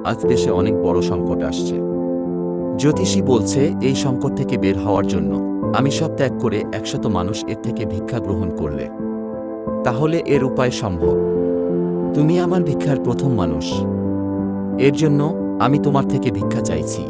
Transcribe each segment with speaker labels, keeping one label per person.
Speaker 1: আজ দেশে অনেক বড় সংকট আসছে। জ্যোতিষী বলছে এই সংকট থেকে বের হওয়ার জন্য আমি সব ত্যাগ করে 100 মানুষ এর থেকে ভিক্ষা গ্রহণ করলে তাহলে এর উপায় সম্ভব। তুমি আমার ভিক্ষার প্রথম মানুষ। এর জন্য আমি তোমার থেকে ভিক্ষা চাইছি।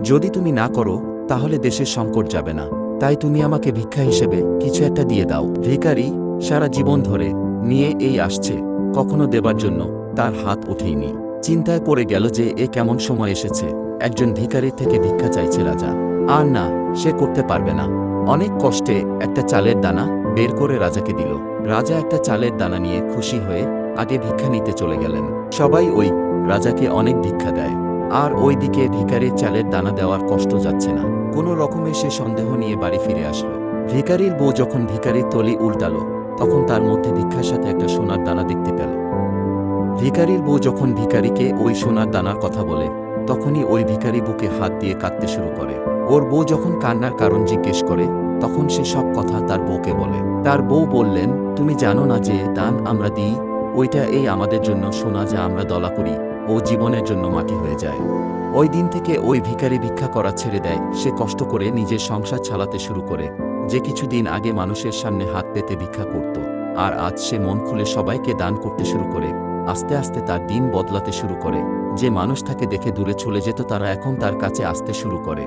Speaker 1: যদি তুমি না করো তাহলে দেশের সংকট যাবে না। তাই তুমি আমাকে ভিক্ষা হিসেবে কিছু একটা দিয়ে দাও। ভিখারি সারা জীবন ধরে নিয়ে এই আসছে, কখনো দেবার জন্য তার হাত ওঠেইনি। চিন্তায় পড়ে গেল যে এ কেমন সময় এসেছে, একজন ভিখারির থেকে ভিক্ষা চাইছে রাজা। আর না, সে করতে পারবে না। অনেক কষ্টে একটা চালের দানা বের করে রাজাকে দিল। রাজা একটা চালের দানা নিয়ে খুশি হয়ে আগে ভিক্ষা নিতে চলে গেলেন। সবাই ওই রাজাকে অনেক ভিক্ষা দেয়, আর ওই দিকে ভিখারির চালের দানা দেওয়ার কষ্ট যাচ্ছে না। কোনো রকমে সে সন্দেহ নিয়ে বাড়ি ফিরে আসলো। ভিখারির বউ যখন ভিখারির তলি উল্টালো, তখন তার মধ্যে ভিক্ষার সাথে একটা সোনার দানা দেখতে পেল। ভিখারির বউ যখন ভিখারিকে ওই সোনার দানার কথা বলে, তখনই ওই ভিখারি বুকে হাত দিয়ে কাঁদতে শুরু করে। ওর বউ যখন কান্নার কারণ জিজ্ঞেস করে, তখন সে সব কথা তার বউকে বলে। তার বউ বললেন, তুমি জানো না যে দান আমরা দিই, ওইটা এই আমাদের জন্য সোনা যা আমরা দলা করি, ও জীবনের জন্য মাটি হয়ে যায়। ওই দিন থেকে ওই ভিখারি ভিক্ষা করা ছেড়ে দেয়। সে কষ্ট করে নিজের সংসার চালাতে শুরু করে। যে কিছুদিন আগে মানুষের সামনে হাত পেতে ভিক্ষা করত, আর আজ সে মন খুলে সবাইকে দান করতে শুরু করে। আস্তে আস্তে তার দিন বদলাতে শুরু করে। যে মানুষ তাকে দেখে দূরে চলে যেত, তারা এখন তার কাছে আসতে শুরু করে।